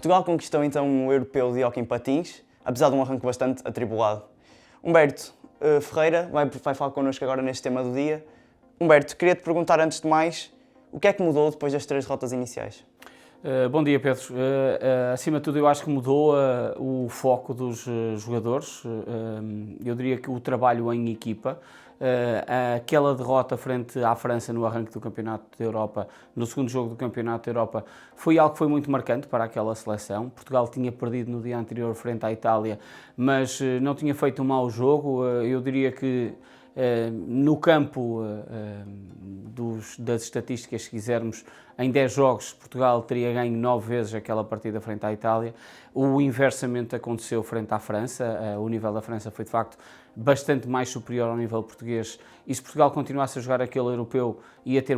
Portugal conquistou então o Europeu de Hóquei em Patins, apesar de um arranque bastante atribulado. Humberto Ferreira vai falar connosco agora neste tema do dia. Humberto, queria-te perguntar antes de mais, o que é que mudou depois das 3 derrotas iniciais? Bom dia, Pedro. Acima de tudo, eu acho que mudou o foco dos jogadores. Eu diria que o trabalho em equipa, aquela derrota frente à França no arranque do Campeonato da Europa, no segundo jogo do Campeonato da Europa, foi algo que foi muito marcante para aquela seleção. Portugal tinha perdido no dia anterior frente à Itália, mas não tinha feito um mau jogo. Eu diria que no campo das estatísticas, se quisermos, em 10 jogos Portugal teria ganho 9 vezes aquela partida frente à Itália. O inversamente aconteceu frente à França. O nível da França foi de facto bastante mais superior ao nível português, e se Portugal continuasse a jogar aquele europeu, ia ter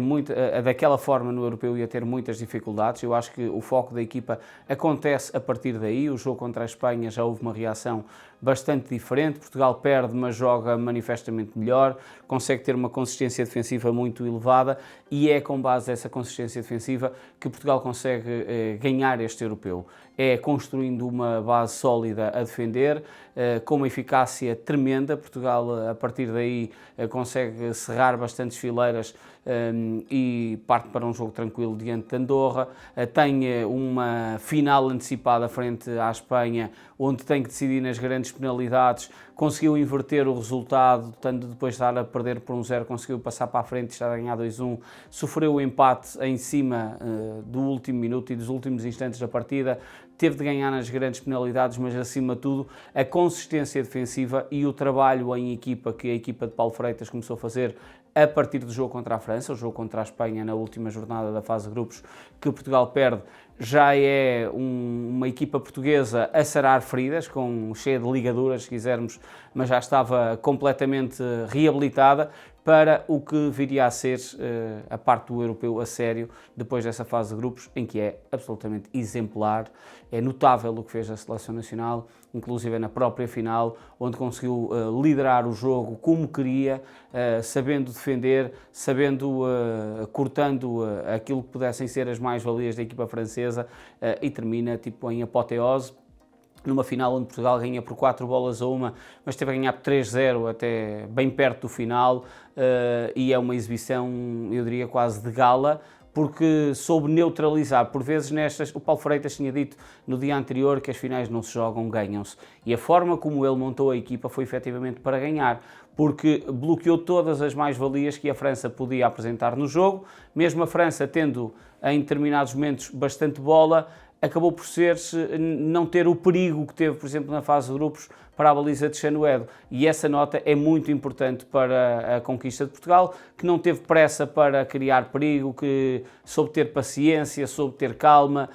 daquela forma no europeu, ia ter muitas dificuldades. Eu acho que o foco da equipa acontece a partir daí. O jogo contra a Espanha já houve uma reação bastante diferente. Portugal perde, mas joga manifestamente melhor, consegue ter uma consistência defensiva muito elevada, e é com base nessa consistência defensiva que Portugal consegue ganhar este europeu. É construindo uma base sólida a defender, com uma eficácia tremenda. Portugal, a partir daí, consegue cerrar bastantes fileiras e parte para um jogo tranquilo diante de Andorra. Tem uma final antecipada frente à Espanha, onde tem que decidir nas grandes penalidades. Conseguiu inverter o resultado, tanto depois de estar a perder por 1-0, conseguiu passar para a frente e estar a ganhar 2-1. Sofreu o empate em cima do último minuto e dos últimos instantes da partida. Teve de ganhar nas grandes penalidades, mas acima de tudo a consistência defensiva e o trabalho em equipa que a equipa de Paulo Freitas começou a fazer a partir do jogo contra a França. O jogo contra a Espanha na última jornada da fase de grupos, que Portugal perde, já é uma equipa portuguesa a sarar feridas, cheia de ligaduras, se quisermos, mas já estava completamente reabilitada para o que viria a ser a parte do europeu a sério, depois dessa fase de grupos, em que é absolutamente exemplar. É notável o que fez a Seleção Nacional, inclusive na própria final, onde conseguiu liderar o jogo como queria, sabendo defender, cortando aquilo que pudessem ser as mais-valias da equipa francesa, e termina em apoteose, numa final onde Portugal ganha por 4-1, mas teve a ganhar por 3-0 até bem perto do final, e é uma exibição, eu diria, quase de gala, porque soube neutralizar. Por vezes o Paulo Freitas tinha dito no dia anterior que as finais não se jogam, ganham-se. E a forma como ele montou a equipa foi efetivamente para ganhar, porque bloqueou todas as mais-valias que a França podia apresentar no jogo. Mesmo a França tendo em determinados momentos bastante bola, acabou por não ter o perigo que teve, por exemplo, na fase de grupos para a baliza de Chanuedo. E essa nota é muito importante para a conquista de Portugal, que não teve pressa para criar perigo, que soube ter paciência, soube ter calma,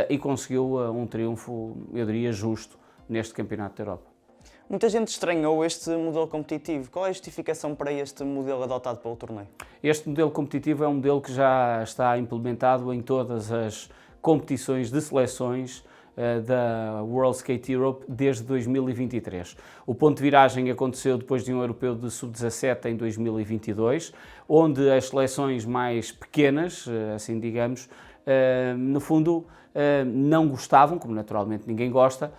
e conseguiu um triunfo, eu diria, justo neste Campeonato da Europa. Muita gente estranhou este modelo competitivo. Qual é a justificação para este modelo adotado pelo torneio? Este modelo competitivo é um modelo que já está implementado em todas as competições de seleções da World Skate Europe desde 2023. O ponto de viragem aconteceu depois de um europeu de sub-17 em 2022, onde as seleções mais pequenas, assim digamos, no fundo não gostavam, como naturalmente ninguém gosta,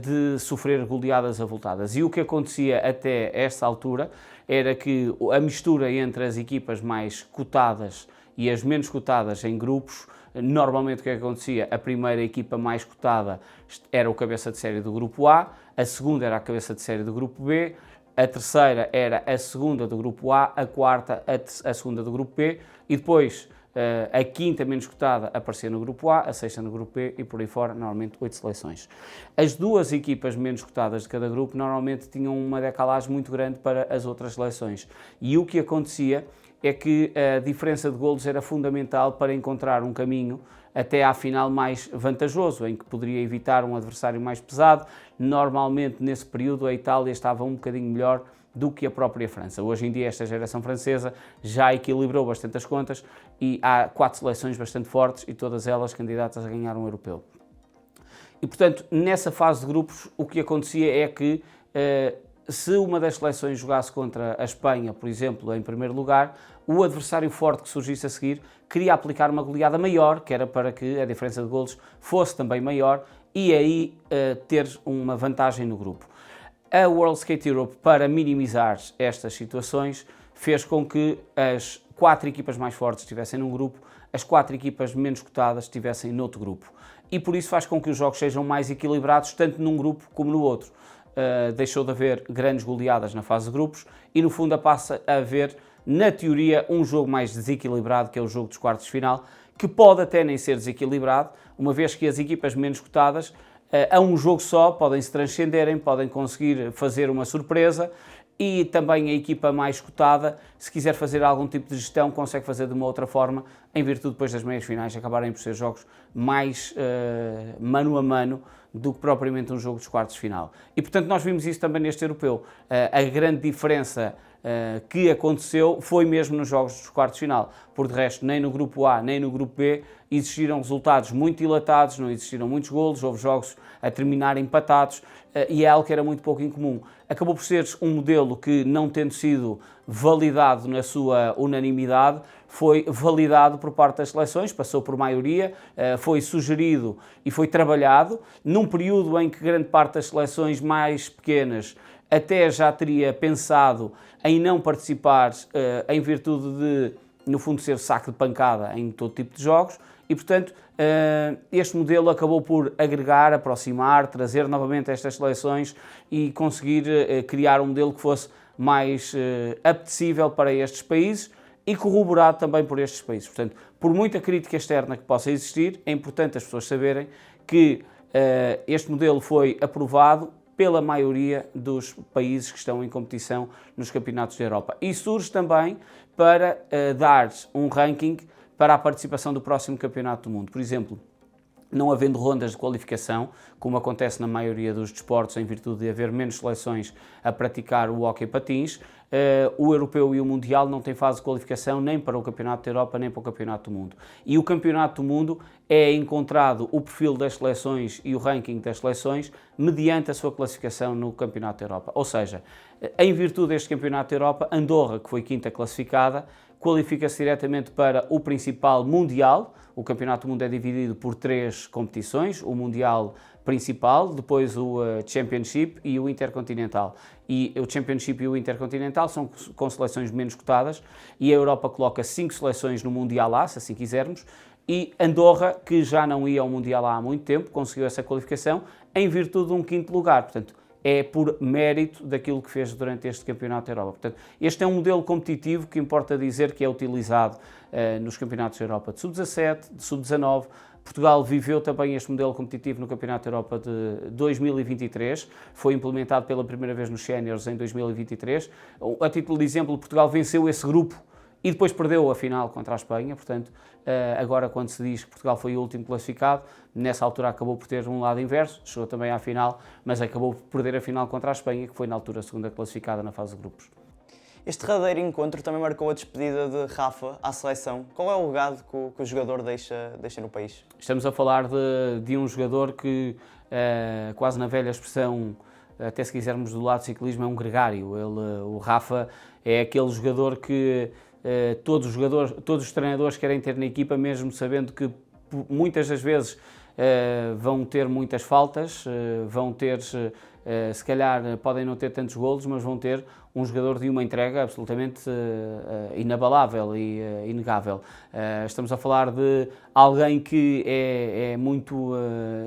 de sofrer goleadas avultadas. E o que acontecia até esta altura era que a mistura entre as equipas mais cotadas e as menos cotadas em grupos, normalmente o que acontecia, a primeira equipa mais cotada era o cabeça de série do grupo A, a segunda era a cabeça de série do grupo B, a terceira era a segunda do grupo A, a quarta a segunda do grupo B, e depois a quinta menos cotada aparecia no grupo A, a sexta no grupo B, e por aí fora, normalmente 8 seleções. As duas equipas menos cotadas de cada grupo normalmente tinham uma decalagem muito grande para as outras seleções, e o que acontecia é que a diferença de golos era fundamental para encontrar um caminho até à final mais vantajoso, em que poderia evitar um adversário mais pesado. Normalmente, nesse período, a Itália estava um bocadinho melhor do que a própria França. Hoje em dia, esta geração francesa já equilibrou bastante as contas e há 4 seleções bastante fortes e todas elas candidatas a ganhar um europeu. E, portanto, nessa fase de grupos, o que acontecia é que se uma das seleções jogasse contra a Espanha, por exemplo, em primeiro lugar, o adversário forte que surgisse a seguir queria aplicar uma goleada maior, que era para que a diferença de golos fosse também maior e aí ter uma vantagem no grupo. A World Skate Europe, para minimizar estas situações, fez com que as 4 equipas mais fortes estivessem num grupo, as 4 equipas menos cotadas estivessem noutro grupo. E por isso faz com que os jogos sejam mais equilibrados, tanto num grupo como no outro. Deixou de haver grandes goleadas na fase de grupos e no fundo passa a haver, na teoria, um jogo mais desequilibrado, que é o jogo dos quartos de final, que pode até nem ser desequilibrado, uma vez que as equipas menos cotadas, a um jogo só, podem se transcenderem, podem conseguir fazer uma surpresa e também a equipa mais cotada, se quiser fazer algum tipo de gestão, consegue fazer de uma outra forma, em virtude depois das meias finais acabarem por ser jogos mais mano a mano do que propriamente um jogo dos quartos de final. E portanto nós vimos isso também neste europeu. A grande diferença que aconteceu foi mesmo nos jogos dos quartos de final. Por de resto, nem no grupo A nem no grupo B existiram resultados muito dilatados, não existiram muitos golos, houve jogos a terminar empatados e é algo que era muito pouco incomum. Acabou por ser um modelo que, não tendo sido validado na sua unanimidade, foi validado por parte das seleções, passou por maioria, foi sugerido e foi trabalhado num período em que grande parte das seleções mais pequenas até já teria pensado em não participar em virtude de, no fundo, ser saco de pancada em todo tipo de jogos e, portanto, este modelo acabou por agregar, aproximar, trazer novamente estas seleções e conseguir criar um modelo que fosse mais apetecível para estes países e corroborado também por estes países. Portanto, por muita crítica externa que possa existir, é importante as pessoas saberem que este modelo foi aprovado pela maioria dos países que estão em competição nos campeonatos da Europa. E surge também para dar um ranking para a participação do próximo campeonato do mundo. Por exemplo, não havendo rondas de qualificação, como acontece na maioria dos desportos, em virtude de haver menos seleções a praticar o hóquei patins, o europeu e o mundial não têm fase de qualificação nem para o campeonato da Europa nem para o campeonato do mundo. E o campeonato do mundo é encontrado o perfil das seleções e o ranking das seleções mediante a sua classificação no campeonato da Europa. Ou seja, em virtude deste campeonato da Europa, Andorra, que foi quinta classificada, qualifica-se diretamente para o principal mundial. O campeonato do mundo é dividido por 3 competições, o mundial principal, depois o Championship e o Intercontinental. E o Championship e o Intercontinental são com seleções menos cotadas e a Europa coloca 5 seleções no Mundial A, se assim quisermos, e Andorra, que já não ia ao Mundial A há muito tempo, conseguiu essa qualificação em virtude de um 5º lugar. Portanto, é por mérito daquilo que fez durante este Campeonato da Europa. Portanto, este é um modelo competitivo que importa dizer que é utilizado nos Campeonatos da Europa de Sub-17, de Sub-19. Portugal viveu também este modelo competitivo no Campeonato da Europa de 2023, foi implementado pela primeira vez nos Séniores em 2023. A título de exemplo, Portugal venceu esse grupo e depois perdeu a final contra a Espanha, portanto, agora quando se diz que Portugal foi o último classificado, nessa altura acabou por ter um lado inverso, chegou também à final, mas acabou por perder a final contra a Espanha, que foi na altura a segunda classificada na fase de grupos. Este derradeiro encontro também marcou a despedida de Rafa à seleção. Qual é o legado que o jogador deixa no país? Estamos a falar de um jogador que, quase na velha expressão, até se quisermos do lado do ciclismo, é um gregário. O Rafa é aquele jogador que todos os treinadores querem ter na equipa, mesmo sabendo que muitas das vezes vão ter muitas faltas, vão ter, se calhar podem não ter tantos golos, mas vão ter um jogador de uma entrega absolutamente inabalável e inegável. Estamos a falar de alguém que é muito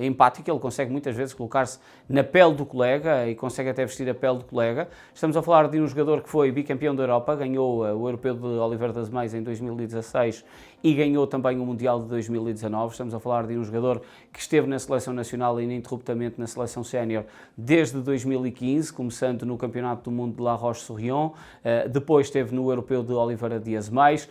empático, ele consegue muitas vezes colocar-se na pele do colega e consegue até vestir a pele do colega. Estamos a falar de um jogador que foi bicampeão da Europa, ganhou o Europeu de Oliveira das Meias em 2016 e ganhou também o Mundial de 2019. Estamos a falar de um jogador que esteve na Seleção Nacional ininterruptamente na Seleção Sénior desde 2015, começando no Campeonato do Mundo de La Roche-sur-Yon, depois esteve no Europeu de Oliveira das Meias,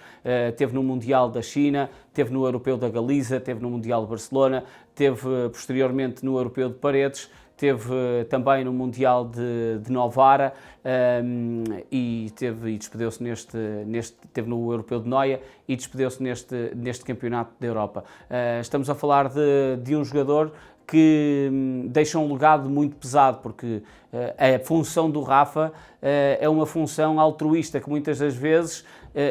esteve no Mundial da China, esteve no Europeu da Galiza, esteve no Mundial de Barcelona, esteve posteriormente no Europeu de Paredes, esteve também no Mundial de Novara e despedeu-se esteve no Europeu de Noia e despedeu-se neste Campeonato da Europa. Estamos a falar de um jogador que deixam um legado muito pesado, porque a função do Rafa é uma função altruísta, que muitas das vezes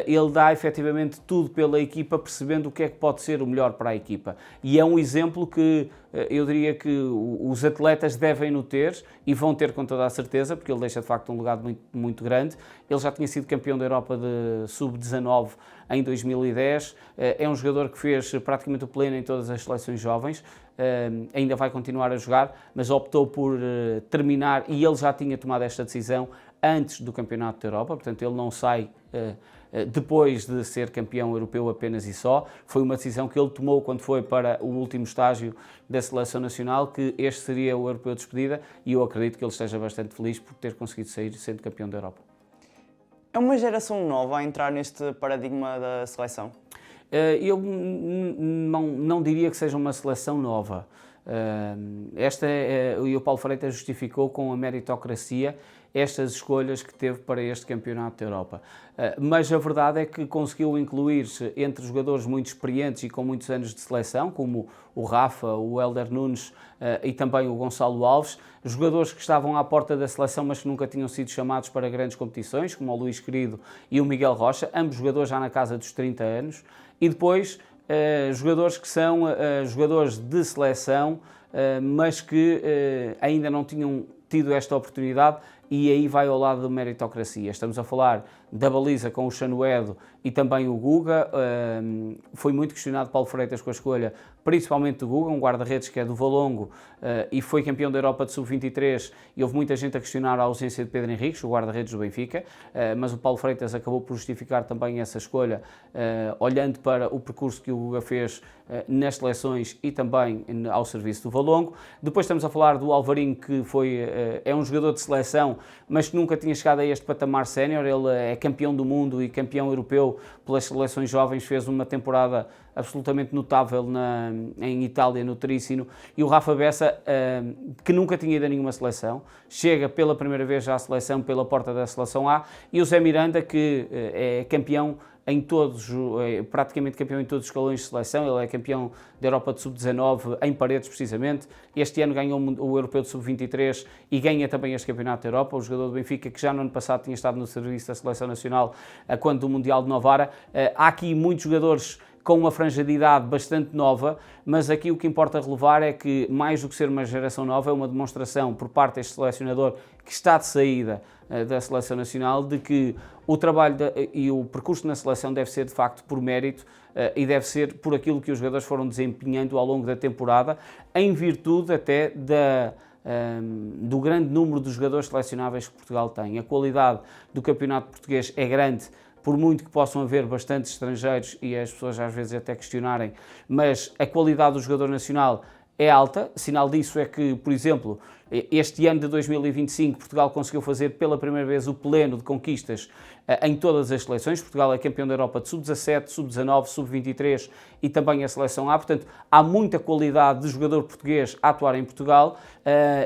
ele dá efetivamente tudo pela equipa, percebendo o que é que pode ser o melhor para a equipa. E é um exemplo que eu diria que os atletas devem no ter, e vão ter com toda a certeza, porque ele deixa de facto um legado muito, muito grande. Ele já tinha sido campeão da Europa de Sub-19 em 2010, é um jogador que fez praticamente o pleno em todas as seleções jovens, ainda vai continuar a jogar, mas optou por terminar, e ele já tinha tomado esta decisão antes do Campeonato da Europa, portanto ele não sai depois de ser campeão europeu apenas e só. Foi uma decisão que ele tomou quando foi para o último estágio da seleção nacional, que este seria o europeu de despedida, e eu acredito que ele esteja bastante feliz por ter conseguido sair sendo campeão da Europa. É uma geração nova a entrar neste paradigma da seleção? Eu não diria que seja uma seleção nova. E o Paulo Freitas justificou com a meritocracia estas escolhas que teve para este Campeonato da Europa. Mas a verdade é que conseguiu incluir-se entre jogadores muito experientes e com muitos anos de seleção, como o Rafa, o Hélder Nunes e também o Gonçalo Alves, jogadores que estavam à porta da seleção, mas que nunca tinham sido chamados para grandes competições, como o Luís Querido e o Miguel Rocha, ambos jogadores já na casa dos 30 anos, e depois jogadores que são jogadores de seleção, mas que ainda não tinham tido esta oportunidade, e aí vai ao lado da meritocracia. Estamos a falar da baliza com o Chanuedo e também o Guga. Foi muito questionado Paulo Freitas com a escolha, principalmente do Guga, um guarda-redes que é do Valongo e foi campeão da Europa de Sub-23, e houve muita gente a questionar a ausência de Pedro Henriques, o guarda-redes do Benfica, mas o Paulo Freitas acabou por justificar também essa escolha, olhando para o percurso que o Guga fez nas seleções e também ao serviço do Valongo. Depois estamos a falar do Alvarinho, que é um jogador de seleção, mas que nunca tinha chegado a este patamar sénior. Ele é campeão do mundo e campeão europeu pelas seleções jovens, fez uma temporada absolutamente notável em Itália, no Trícino. E o Rafa Bessa, que nunca tinha ido a nenhuma seleção, chega pela primeira vez já à seleção, pela porta da seleção A, e o Zé Miranda, que é campeão em todos, praticamente campeão em todos os escalões de seleção. Ele é campeão da Europa de Sub-19 em Paredes, precisamente. Este ano ganhou o Europeu de Sub-23 e ganha também este Campeonato da Europa. O jogador do Benfica, que já no ano passado tinha estado no serviço da Seleção Nacional quando do Mundial de Novara. Há aqui muitos jogadores com uma franja de idade bastante nova, mas aqui o que importa relevar é que, mais do que ser uma geração nova, é uma demonstração por parte deste selecionador, que está de saída da Seleção Nacional, de que o trabalho e o percurso na seleção deve ser de facto por mérito e deve ser por aquilo que os jogadores foram desempenhando ao longo da temporada, em virtude até do grande número de jogadores selecionáveis que Portugal tem. A qualidade do campeonato português é grande, por muito que possam haver bastantes estrangeiros e as pessoas às vezes até questionarem, mas a qualidade do jogador nacional é alta. Sinal disso é que, por exemplo, este ano de 2025, Portugal conseguiu fazer pela primeira vez o pleno de conquistas em todas as seleções. Portugal é campeão da Europa de Sub-17, Sub-19, Sub-23 e também a seleção A. Portanto, há muita qualidade de jogador português a atuar em Portugal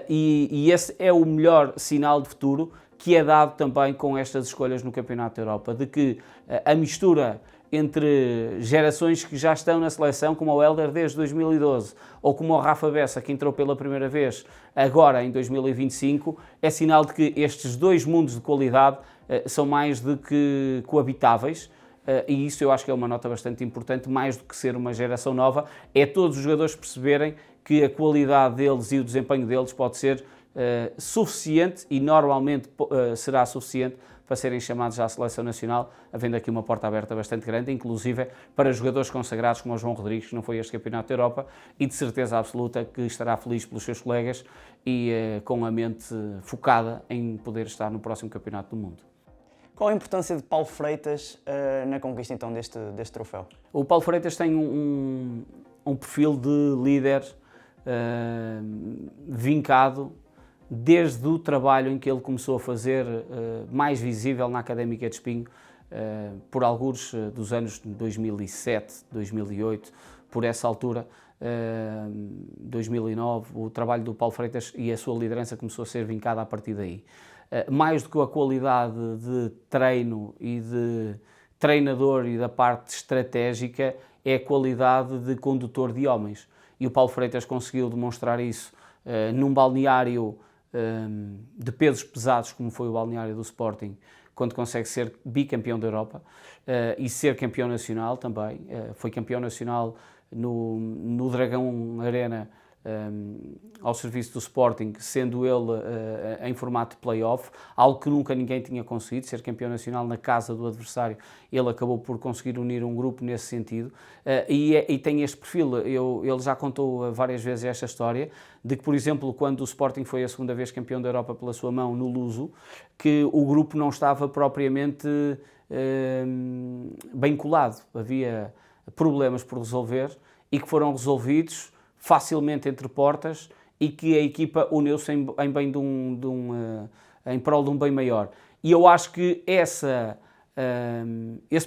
e esse é o melhor sinal de futuro que é dado também com estas escolhas no Campeonato da Europa, de que a mistura entre gerações que já estão na seleção, como o Hélder desde 2012, ou como o Rafa Bessa, que entrou pela primeira vez agora em 2025, é sinal de que estes dois mundos de qualidade são mais do que coabitáveis, e isso eu acho que é uma nota bastante importante. Mais do que ser uma geração nova, é todos os jogadores perceberem que a qualidade deles e o desempenho deles pode ser suficiente, e normalmente será suficiente para serem chamados à Seleção Nacional, havendo aqui uma porta aberta bastante grande, inclusive para jogadores consagrados como o João Rodrigues, que não foi este Campeonato da Europa, e de certeza absoluta que estará feliz pelos seus colegas e com a mente focada em poder estar no próximo Campeonato do Mundo. Qual a importância de Paulo Freitas na conquista então deste troféu? O Paulo Freitas tem um perfil de líder vincado desde o trabalho em que ele começou a fazer mais visível na Académica de Espinho, por algures dos anos 2007, 2008, por essa altura, 2009, o trabalho do Paulo Freitas e a sua liderança começou a ser vincada a partir daí. Mais do que a qualidade de treino e de treinador e da parte estratégica, é a qualidade de condutor de homens. e o Paulo Freitas conseguiu demonstrar isso num balneário de pesos pesados, como foi o balneário do Sporting, quando consegue ser bicampeão da Europa e ser campeão nacional também. Foi campeão nacional no Dragão Arena, ao serviço do Sporting, sendo ele em formato de play-off, algo que nunca ninguém tinha conseguido, ser campeão nacional na casa do adversário. Ele acabou por conseguir unir um grupo nesse sentido e tem este perfil. Ele já contou várias vezes esta história, de que, por exemplo, quando o Sporting foi a segunda vez campeão da Europa pela sua mão no Luso, que o grupo não estava propriamente bem colado, havia problemas por resolver e que foram resolvidos facilmente entre portas e que a equipa uniu-se em prol de um bem maior. E eu acho que esse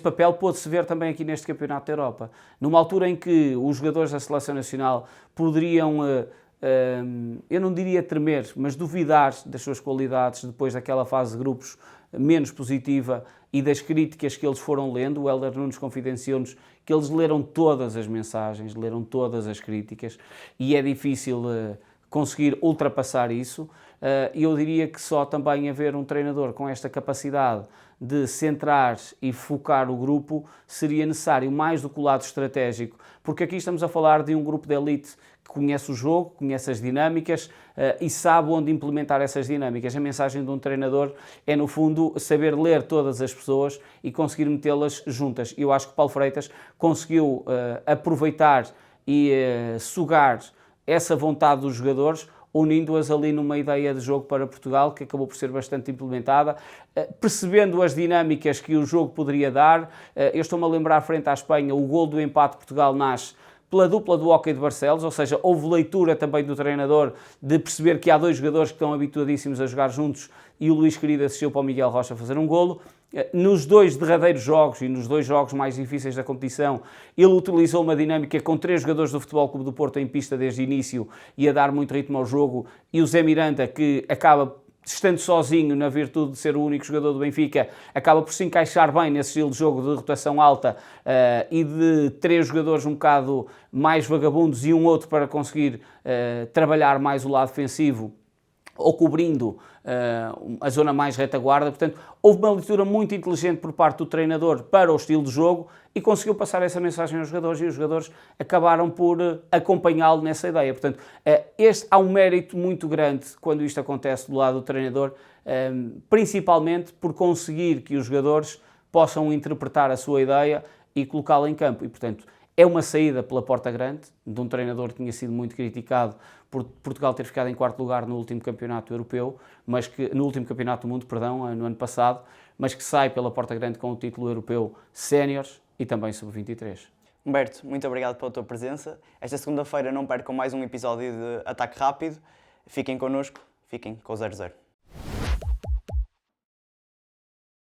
papel pôde-se ver também aqui neste Campeonato da Europa. Numa altura em que os jogadores da Seleção Nacional poderiam, eu não diria tremer, mas duvidar das suas qualidades depois daquela fase de grupos menos positiva e das críticas que eles foram lendo. O Hélder Nunes confidenciou-nos que eles leram todas as mensagens, leram todas as críticas e é difícil conseguir ultrapassar isso. Eu diria que só também haver um treinador com esta capacidade de centrar e focar o grupo seria necessário, mais do que o lado estratégico, porque aqui estamos a falar de um grupo de elite que conhece o jogo, conhece as dinâmicas e sabe onde implementar essas dinâmicas. A mensagem de um treinador é, no fundo, saber ler todas as pessoas e conseguir metê-las juntas. Eu acho que Paulo Freitas conseguiu aproveitar e sugar essa vontade dos jogadores, unindo-as ali numa ideia de jogo para Portugal, que acabou por ser bastante implementada, percebendo as dinâmicas que o jogo poderia dar. Eu estou-me a lembrar, frente à Espanha, o gol do empate de Portugal nasce pela dupla do Hóquei de Barcelos, ou seja, houve leitura também do treinador de perceber que há dois jogadores que estão habituadíssimos a jogar juntos e o Luís Querido assistiu para o Miguel Rocha fazer um golo. Nos dois derradeiros jogos e nos dois jogos mais difíceis da competição, ele utilizou uma dinâmica com 3 jogadores do Futebol Clube do Porto em pista desde o início e a dar muito ritmo ao jogo, e o Zé Miranda, que acaba estando sozinho, na virtude de ser o único jogador do Benfica, acaba por se encaixar bem nesse estilo de jogo de rotação alta e de 3 jogadores um bocado mais vagabundos e um outro para conseguir trabalhar mais o lado defensivo, ou cobrindo a zona mais retaguarda. Portanto, houve uma leitura muito inteligente por parte do treinador para o estilo de jogo e conseguiu passar essa mensagem aos jogadores, e os jogadores acabaram por acompanhá-lo nessa ideia. Portanto, há um mérito muito grande quando isto acontece do lado do treinador, principalmente por conseguir que os jogadores possam interpretar a sua ideia e colocá-la em campo. E, portanto, é uma saída pela porta grande de um treinador que tinha sido muito criticado por Portugal ter ficado em 4º lugar no último campeonato europeu, no último campeonato do mundo, perdão, no ano passado, mas que sai pela porta grande com o título europeu séniores e também sub-23. Humberto, muito obrigado pela tua presença. Esta segunda-feira não percam mais um episódio de Ataque Rápido. Fiquem connosco, fiquem com o 0-0.